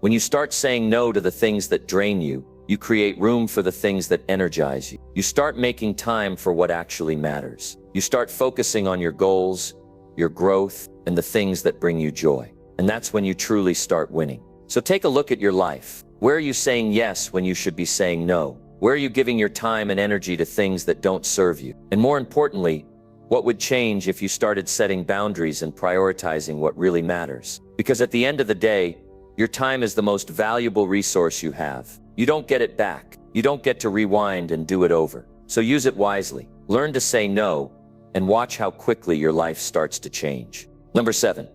When you start saying no to the things that drain you, you create room for the things that energize you. You start making time for what actually matters. You start focusing on your goals, your growth, and the things that bring you joy. And that's when you truly start winning. So take a look at your life. Where are you saying yes when you should be saying no? Where are you giving your time and energy to things that don't serve you? And more importantly, what would change if you started setting boundaries and prioritizing what really matters? Because at the end of the day, your time is the most valuable resource you have. You don't get it back. You don't get to rewind and do it over. So use it wisely. Learn to say no and watch how quickly your life starts to change. Number 7,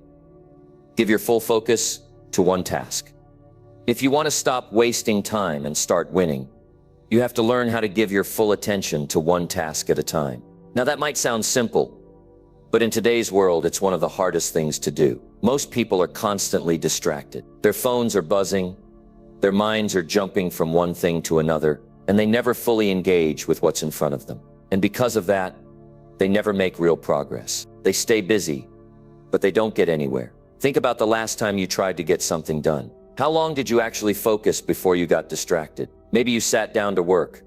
give your full focus to one task. If you want to stop wasting time and start winning, you have to learn how to give your full attention to one task at a time. Now that might sound simple, but in today's world, it's one of the hardest things to do. Most people are constantly distracted. Their phones are buzzing, their minds are jumping from one thing to another, and they never fully engage with what's in front of them. And because of that, they never make real progress. They stay busy, but they don't get anywhere. Think about the last time you tried to get something done. How long did you actually focus before you got distracted? Maybe you sat down to work,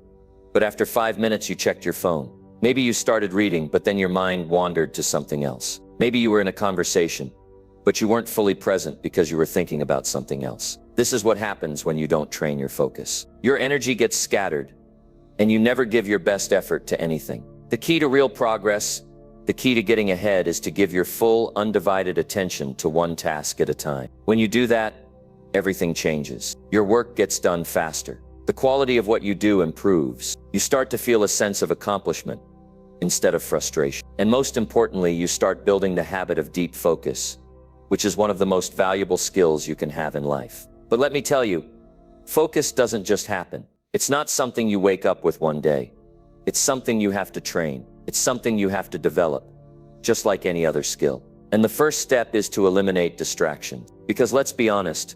but after 5 minutes you checked your phone. Maybe you started reading, but then your mind wandered to something else. Maybe you were in a conversation, but you weren't fully present because you were thinking about something else. This is what happens when you don't train your focus. Your energy gets scattered, and you never give your best effort to anything. The key to real progress, the key to getting ahead, is to give your full, undivided attention to one task at a time. When you do that, everything changes. Your work gets done faster. The quality of what you do improves. You start to feel a sense of accomplishment instead of frustration. And most importantly, you start building the habit of deep focus, which is one of the most valuable skills you can have in life. But let me tell you, focus doesn't just happen. It's not something you wake up with one day. It's something you have to train. It's something you have to develop, just like any other skill. And the first step is to eliminate distractions. Because let's be honest,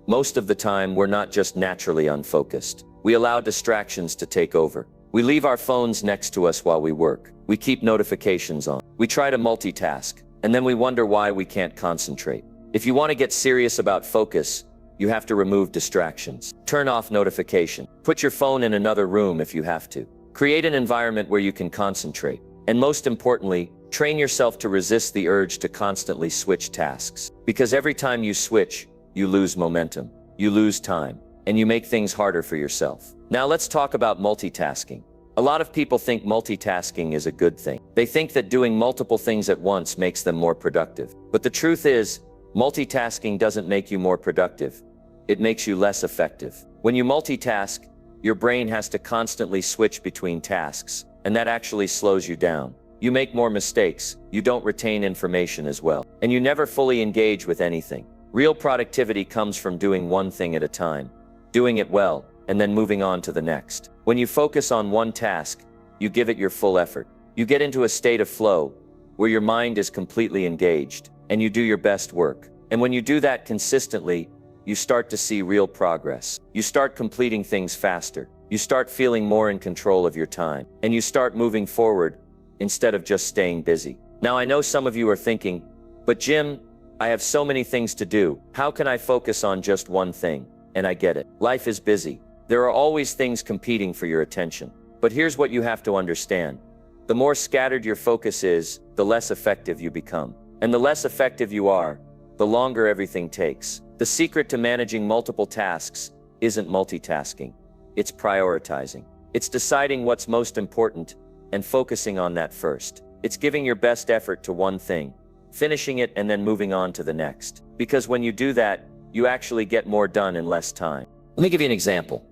most of the time we're not just naturally unfocused. We allow distractions to take over. We leave our phones next to us while we work. We keep notifications on. We try to multitask, and then we wonder why we can't concentrate. If you want to get serious about focus, you have to remove distractions. Turn off notification. Put your phone in another room if you have to. Create an environment where you can concentrate. And most importantly, train yourself to resist the urge to constantly switch tasks. Because every time you switch, you lose momentum, you lose time, and you make things harder for yourself. Now let's talk about multitasking. A lot of people think multitasking is a good thing. They think that doing multiple things at once makes them more productive. But the truth is, multitasking doesn't make you more productive. It makes you less effective. When you multitask, your brain has to constantly switch between tasks, and that actually slows you down. You make more mistakes, you don't retain information as well, and you never fully engage with anything. Real productivity comes from doing one thing at a time, doing it well, and then moving on to the next. When you focus on one task, you give it your full effort. You get into a state of flow, where your mind is completely engaged, and you do your best work. And when you do that consistently, you start to see real progress. You start completing things faster. You start feeling more in control of your time, and you start moving forward instead of just staying busy. Now I know some of you are thinking, but Jim, I have so many things to do. How can I focus on just one thing? And I get it. Life is busy. There are always things competing for your attention. But here's what you have to understand. The more scattered your focus is, the less effective you become. And the less effective you are, the longer everything takes. The secret to managing multiple tasks isn't multitasking. It's prioritizing. It's deciding what's most important and focusing on that first. It's giving your best effort to one thing, finishing it, and then moving on to the next. Because when you do that, you actually get more done in less time. Let me give you an example.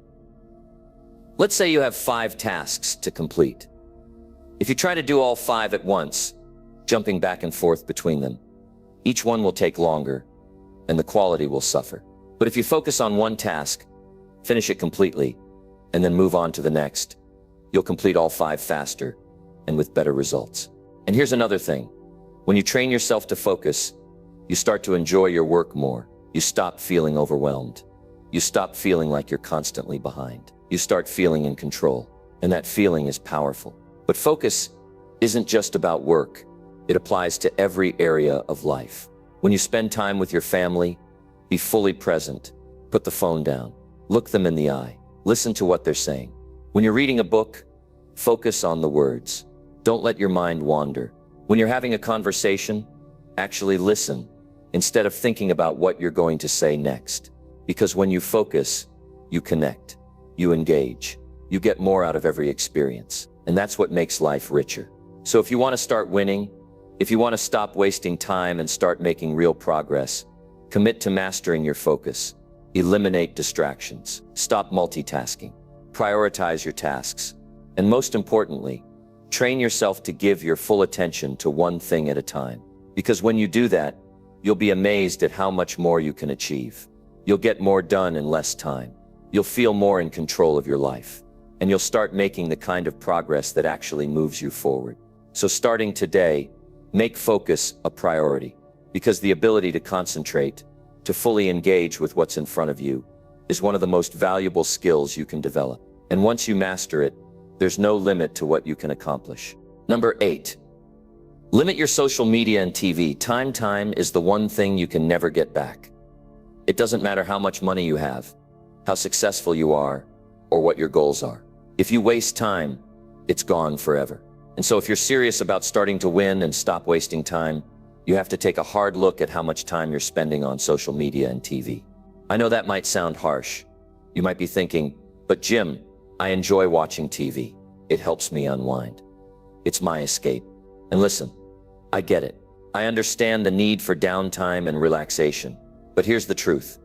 Let's say you have 5 tasks to complete. If you try to do all 5 at once, jumping back and forth between them, each one will take longer, and the quality will suffer. But if you focus on one task, finish it completely, and then move on to the next, you'll complete all 5 faster and with better results. And here's another thing. When you train yourself to focus, you start to enjoy your work more. You stop feeling overwhelmed. You stop feeling like you're constantly behind. You start feeling in control, and that feeling is powerful. But focus isn't just about work. It applies to every area of life. When you spend time with your family, be fully present. Put the phone down. Look them in the eye. Listen to what they're saying. When you're reading a book, focus on the words. Don't let your mind wander. When you're having a conversation, actually listen instead of thinking about what you're going to say next. Because when you focus, you connect, you engage, you get more out of every experience. And that's what makes life richer. So if you want to start winning, if you want to stop wasting time and start making real progress, commit to mastering your focus. Eliminate distractions. Stop multitasking. Prioritize your tasks. And most importantly, train yourself to give your full attention to one thing at a time. Because when you do that, you'll be amazed at how much more you can achieve. You'll get more done in less time. You'll feel more in control of your life. And you'll start making the kind of progress that actually moves you forward. So starting today, make focus a priority. Because the ability to concentrate, to fully engage with what's in front of you, is one of the most valuable skills you can develop. And once you master it, there's no limit to what you can accomplish. Number 8. Limit your social media and TV. Time is the one thing you can never get back. It doesn't matter how much money you have, how successful you are, or what your goals are. If you waste time, it's gone forever. And so if you're serious about starting to win and stop wasting time, you have to take a hard look at how much time you're spending on social media and TV. I know that might sound harsh. You might be thinking, but Jim, I enjoy watching TV. It helps me unwind. It's my escape. And listen, I get it. I understand the need for downtime and relaxation. But here's the truth.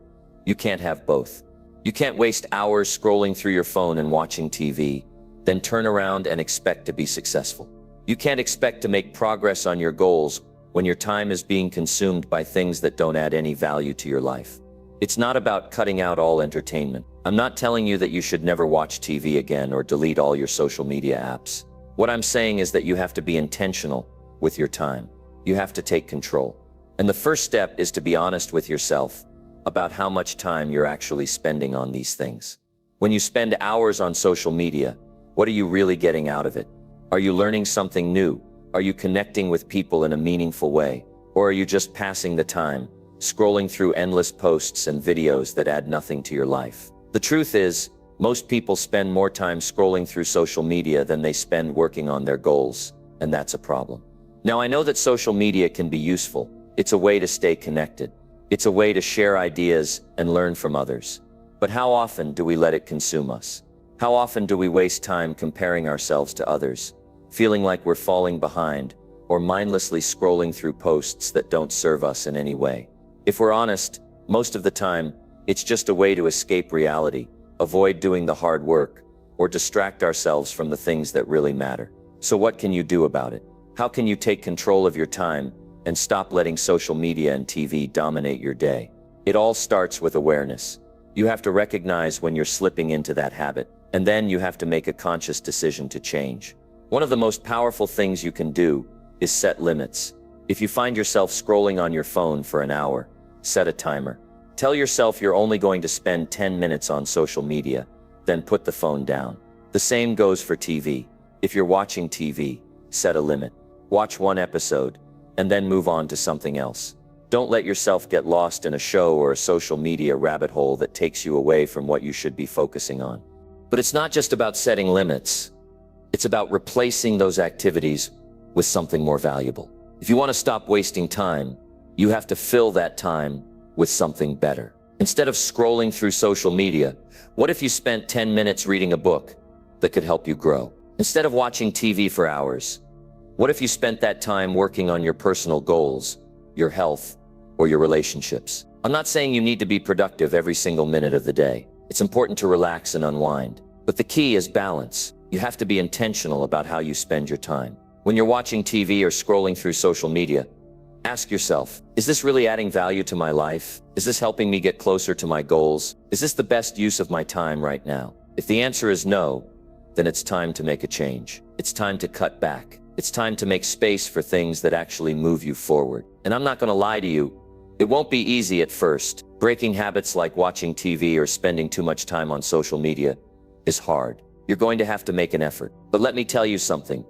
You can't have both. You can't waste hours scrolling through your phone and watching TV, then turn around and expect to be successful. You can't expect to make progress on your goals when your time is being consumed by things that don't add any value to your life. It's not about cutting out all entertainment. I'm not telling you that you should never watch TV again or delete all your social media apps. What I'm saying is that you have to be intentional with your time. You have to take control. And the first step is to be honest with yourself about how much time you're actually spending on these things. When you spend hours on social media, what are you really getting out of it? Are you learning something new? Are you connecting with people in a meaningful way? Or are you just passing the time, scrolling through endless posts and videos that add nothing to your life? The truth is, most people spend more time scrolling through social media than they spend working on their goals, and that's a problem. Now, I know that social media can be useful. It's a way to stay connected. It's a way to share ideas and learn from others. But how often do we let it consume us? How often do we waste time comparing ourselves to others, feeling like we're falling behind, or mindlessly scrolling through posts that don't serve us in any way? If we're honest, most of the time, it's just a way to escape reality, avoid doing the hard work, or distract ourselves from the things that really matter. So what can you do about it? How can you take control of your time and stop letting social media and TV dominate your day? It all starts with awareness. You have to recognize when you're slipping into that habit, and then you have to make a conscious decision to change. One of the most powerful things you can do is set limits. If you find yourself scrolling on your phone for an hour, set a timer. Tell yourself you're only going to spend 10 minutes on social media, then put the phone down. The same goes for TV. If you're watching TV, set a limit. Watch one episode, and then move on to something else. Don't let yourself get lost in a show or a social media rabbit hole that takes you away from what you should be focusing on. But it's not just about setting limits. It's about replacing those activities with something more valuable. If you want to stop wasting time, you have to fill that time with something better. Instead of scrolling through social media, what if you spent 10 minutes reading a book that could help you grow? Instead of watching TV for hours, what if you spent that time working on your personal goals, your health, or your relationships? I'm not saying you need to be productive every single minute of the day. It's important to relax and unwind. But the key is balance. You have to be intentional about how you spend your time. When you're watching TV or scrolling through social media, ask yourself, is this really adding value to my life? Is this helping me get closer to my goals? Is this the best use of my time right now? If the answer is no, then it's time to make a change. It's time to cut back. It's time to make space for things that actually move you forward. And I'm not going to lie to you, it won't be easy at first. Breaking habits like watching TV or spending too much time on social media is hard. You're going to have to make an effort. But let me tell you something.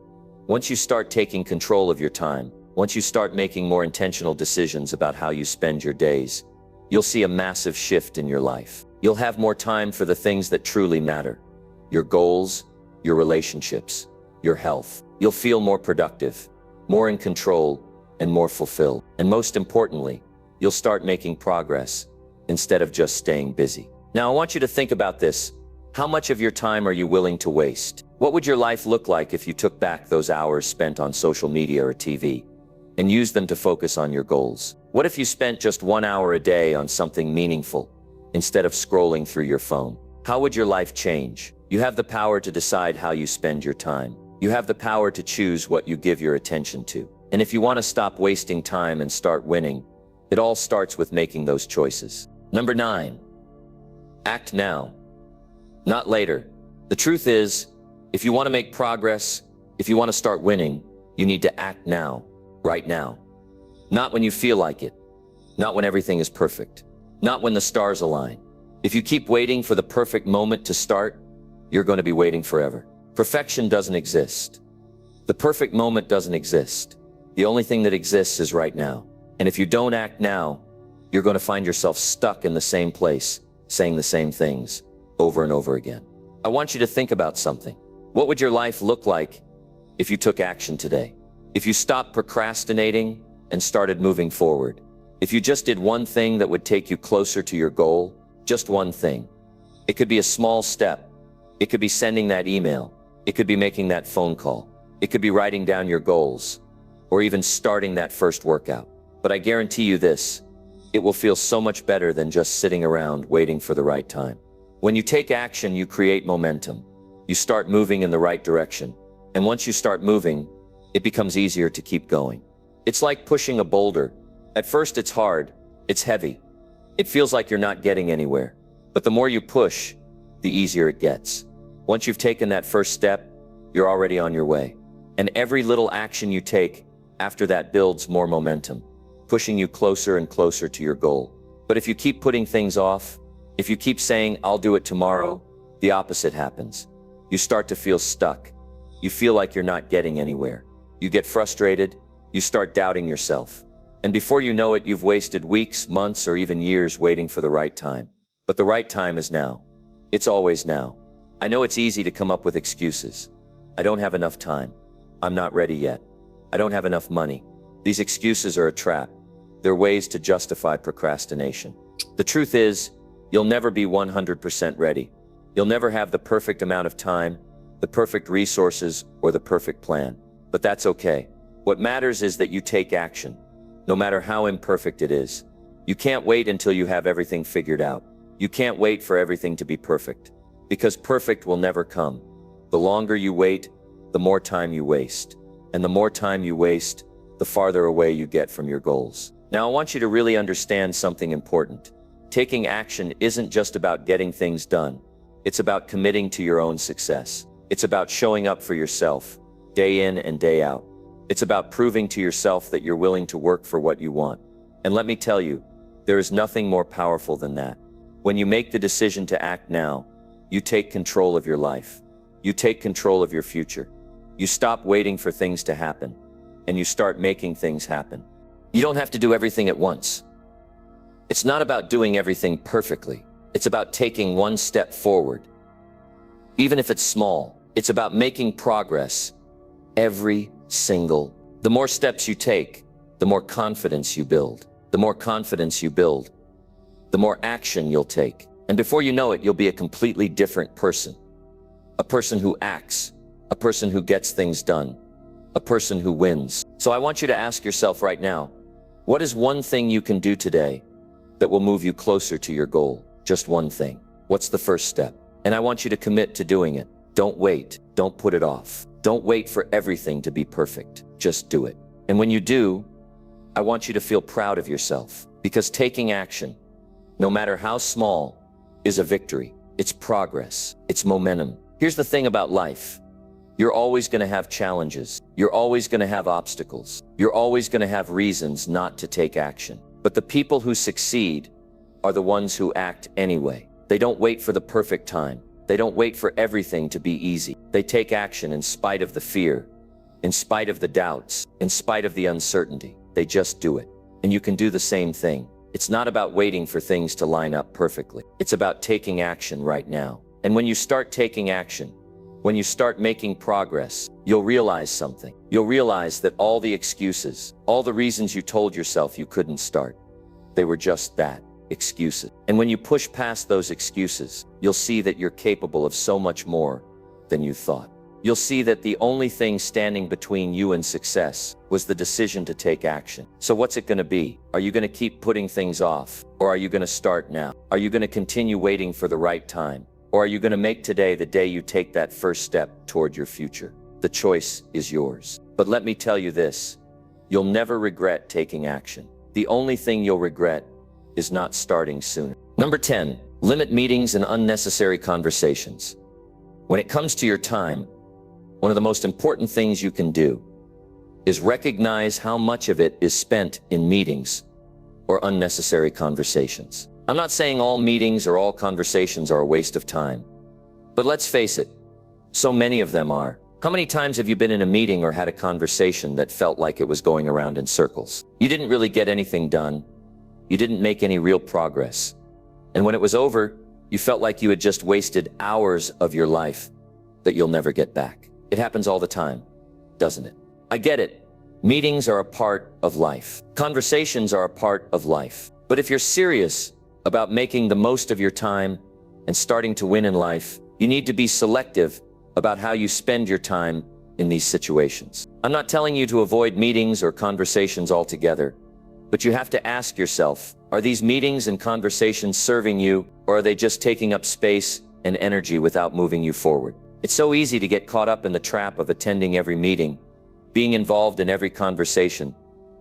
Once you start taking control of your time, once you start making more intentional decisions about how you spend your days, you'll see a massive shift in your life. You'll have more time for the things that truly matter. Your goals, your relationships, your health. You'll feel more productive, more in control, and more fulfilled. And most importantly, you'll start making progress instead of just staying busy. Now, I want you to think about this. How much of your time are you willing to waste? What would your life look like if you took back those hours spent on social media or TV and used them to focus on your goals? What if you spent just 1 hour a day on something meaningful instead of scrolling through your phone? How would your life change? You have the power to decide how you spend your time. You have the power to choose what you give your attention to. And if you want to stop wasting time and start winning, it all starts with making those choices. Number 9, act now, not later. The truth is, if you want to make progress, if you want to start winning, you need to act now, right now. Not when you feel like it, not when everything is perfect, not when the stars align. If you keep waiting for the perfect moment to start, you're going to be waiting forever. Perfection doesn't exist. The perfect moment doesn't exist. The only thing that exists is right now. And if you don't act now, you're going to find yourself stuck in the same place, saying the same things over and over again. I want you to think about something. What would your life look like if you took action today? If you stopped procrastinating and started moving forward? If you just did one thing that would take you closer to your goal, just one thing. It could be a small step. It could be sending that email. It could be making that phone call. It could be writing down your goals, or even starting that first workout. But I guarantee you this, it will feel so much better than just sitting around waiting for the right time. When you take action, you create momentum. You start moving in the right direction. And once you start moving, it becomes easier to keep going. It's like pushing a boulder. At first it's hard, it's heavy. It feels like you're not getting anywhere. But the more you push, the easier it gets. Once you've taken that first step, you're already on your way. And every little action you take after that builds more momentum, pushing you closer and closer to your goal. But if you keep putting things off, if you keep saying, I'll do it tomorrow, the opposite happens. You start to feel stuck. You feel like you're not getting anywhere. You get frustrated. You start doubting yourself. And before you know it, you've wasted weeks, months, or even years waiting for the right time. But the right time is now. It's always now. I know it's easy to come up with excuses. I don't have enough time. I'm not ready yet. I don't have enough money. These excuses are a trap. They're ways to justify procrastination. The truth is, you'll never be 100% ready. You'll never have the perfect amount of time, the perfect resources, or the perfect plan. But that's okay. What matters is that you take action, no matter how imperfect it is. You can't wait until you have everything figured out. You can't wait for everything to be perfect, because perfect will never come. The longer you wait, the more time you waste. And the more time you waste, the farther away you get from your goals. Now I want you to really understand something important. Taking action isn't just about getting things done. It's about committing to your own success. It's about showing up for yourself, day in and day out. It's about proving to yourself that you're willing to work for what you want. And let me tell you, there is nothing more powerful than that. When you make the decision to act now, you take control of your life. You take control of your future. You stop waiting for things to happen, and you start making things happen. You don't have to do everything at once. It's not about doing everything perfectly. It's about taking one step forward. Even if it's small, it's about making progress every single. The more steps you take, the more confidence you build. The more confidence you build, the more action you'll take. And before you know it, you'll be a completely different person. A person who acts, a person who gets things done, a person who wins. So I want you to ask yourself right now, what is one thing you can do today that will move you closer to your goal? Just one thing. What's the first step? And I want you to commit to doing it. Don't wait. Don't put it off. Don't wait for everything to be perfect. Just do it. And when you do, I want you to feel proud of yourself, because taking action, no matter how small, is a victory. It's progress. It's momentum. Here's the thing about life. You're always going to have challenges. You're always going to have obstacles. You're always going to have reasons not to take action. But the people who succeed are the ones who act anyway. They don't wait for the perfect time. They don't wait for everything to be easy. They take action in spite of the fear, in spite of the doubts, in spite of the uncertainty. They just do it. And you can do the same thing. It's not about waiting for things to line up perfectly. It's about taking action right now. And when you start taking action, when you start making progress, you'll realize something. You'll realize that all the excuses, all the reasons you told yourself you couldn't start, they were just that, excuses. And when you push past those excuses, you'll see that you're capable of so much more than you thought. you'll see that the only thing standing between you and success was the decision to take action. So what's it going to be? Are you going to keep putting things off? Or are you going to start now? Are you going to continue waiting for the right time? Or are you going to make today the day you take that first step toward your future? The choice is yours. But let me tell you this, you'll never regret taking action. The only thing you'll regret is not starting sooner. Number 10, limit meetings and unnecessary conversations. When it comes to your time, one of the most important things you can do is recognize how much of it is spent in meetings or unnecessary conversations. I'm not saying all meetings or all conversations are a waste of time, but let's face it, so many of them are. How many times have you been in a meeting or had a conversation that felt like it was going around in circles? You didn't really get anything done. You didn't make any real progress. And when it was over, you felt like you had just wasted hours of your life that you'll never get back. It happens all the time, doesn't it? I get it. Meetings are a part of life. Conversations are a part of life. But if you're serious about making the most of your time and starting to win in life, you need to be selective about how you spend your time in these situations. I'm not telling you to avoid meetings or conversations altogether, but you have to ask yourself, are these meetings and conversations serving you, or are they just taking up space and energy without moving you forward? It's so easy to get caught up in the trap of attending every meeting, being involved in every conversation,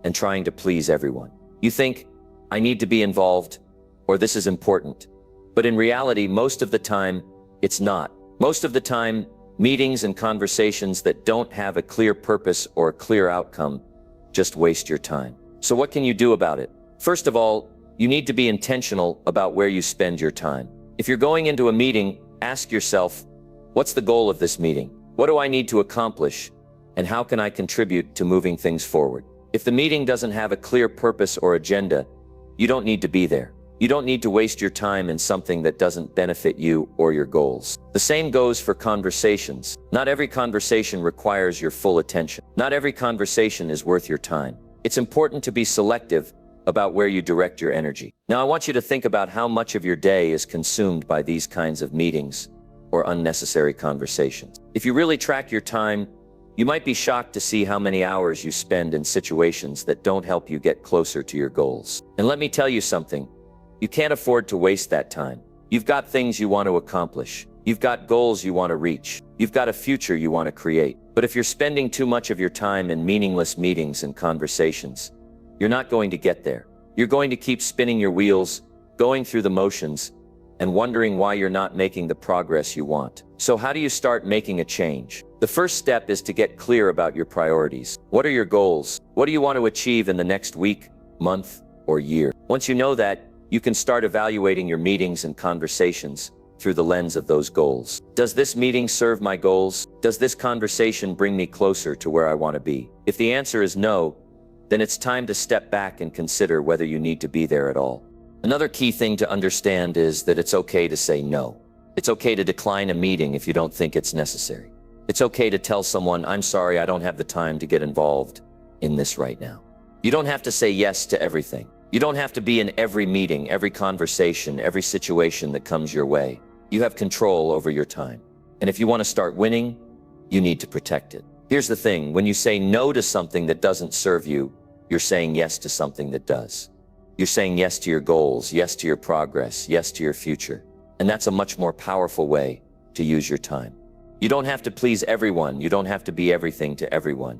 and trying to please everyone. You think, I need to be involved, or this is important. But in reality, most of the time, it's not. Most of the time, meetings and conversations that don't have a clear purpose or a clear outcome just waste your time. So what can you do about it? First of all, you need to be intentional about where you spend your time. If you're going into a meeting, ask yourself, what's the goal of this meeting? What do I need to accomplish? And how can I contribute to moving things forward? If the meeting doesn't have a clear purpose or agenda, you don't need to be there. You don't need to waste your time in something that doesn't benefit you or your goals. The same goes for conversations. Not every conversation requires your full attention. Not every conversation is worth your time. It's important to be selective about where you direct your energy. Now, I want you to think about how much of your day is consumed by these kinds of meetings or unnecessary conversations. If you really track your time, you might be shocked to see how many hours you spend in situations that don't help you get closer to your goals. And let me tell you something, you can't afford to waste that time. You've got things you want to accomplish. You've got goals you want to reach. You've got a future you want to create. But if you're spending too much of your time in meaningless meetings and conversations, you're not going to get there. You're going to keep spinning your wheels, going through the motions, and wondering why you're not making the progress you want. So how do you start making a change? The first step is to get clear about your priorities. What are your goals? What do you want to achieve in the next week, month, or year? Once you know that, you can start evaluating your meetings and conversations through the lens of those goals. Does this meeting serve my goals? Does this conversation bring me closer to where I want to be? If the answer is no, then it's time to step back and consider whether you need to be there at all. Another key thing to understand is that it's okay to say no. It's okay to decline a meeting if you don't think it's necessary. It's okay to tell someone, I'm sorry, I don't have the time to get involved in this right now. You don't have to say yes to everything. You don't have to be in every meeting, every conversation, every situation that comes your way. You have control over your time. And if you want to start winning, you need to protect it. Here's the thing, when you say no to something that doesn't serve you, you're saying yes to something that does. You're saying yes to your goals, yes to your progress, yes to your future. And that's a much more powerful way to use your time. You don't have to please everyone. You don't have to be everything to everyone.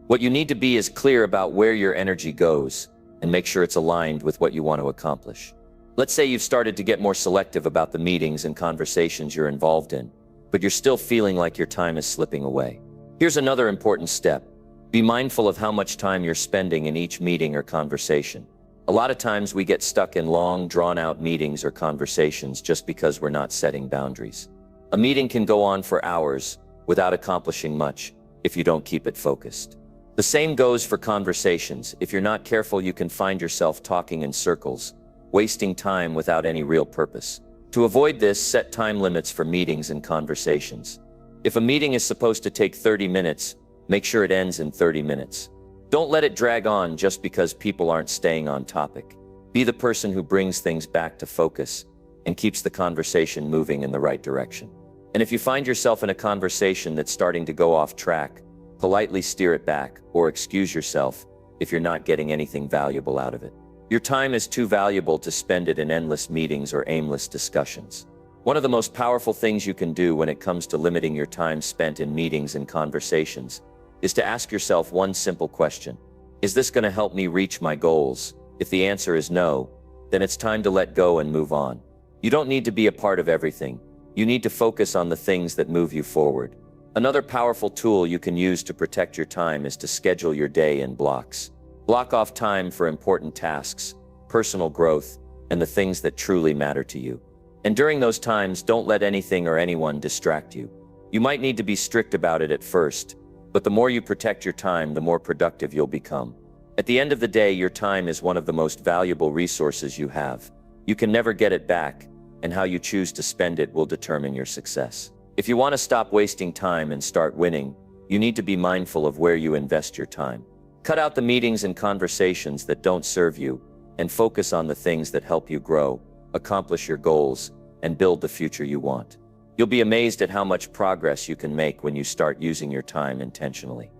What you need to be is clear about where your energy goes and make sure it's aligned with what you want to accomplish. Let's say you've started to get more selective about the meetings and conversations you're involved in, but you're still feeling like your time is slipping away. Here's another important step. Be mindful of how much time you're spending in each meeting or conversation. A lot of times we get stuck in long, drawn-out meetings or conversations just because we're not setting boundaries. A meeting can go on for hours without accomplishing much if you don't keep it focused. The same goes for conversations. If you're not careful, you can find yourself talking in circles, wasting time without any real purpose. To avoid this, set time limits for meetings and conversations. If a meeting is supposed to take 30 minutes, make sure it ends in 30 minutes. Don't let it drag on just because people aren't staying on topic. Be the person who brings things back to focus and keeps the conversation moving in the right direction. And if you find yourself in a conversation that's starting to go off track, politely steer it back or excuse yourself if you're not getting anything valuable out of it. Your time is too valuable to spend it in endless meetings or aimless discussions. One of the most powerful things you can do when it comes to limiting your time spent in meetings and conversations is to ask yourself one simple question. Is this going to help me reach my goals? If the answer is no, then it's time to let go and move on. You don't need to be a part of everything. You need to focus on the things that move you forward. Another powerful tool you can use to protect your time is to schedule your day in blocks. Block off time for important tasks, personal growth, and the things that truly matter to you. And during those times, don't let anything or anyone distract you. You might need to be strict about it at first, but the more you protect your time, the more productive you'll become. At the end of the day, your time is one of the most valuable resources you have. You can never get it back, and how you choose to spend it will determine your success. If you want to stop wasting time and start winning, you need to be mindful of where you invest your time. Cut out the meetings and conversations that don't serve you, and focus on the things that help you grow, accomplish your goals, and build the future you want. You'll be amazed at how much progress you can make when you start using your time intentionally.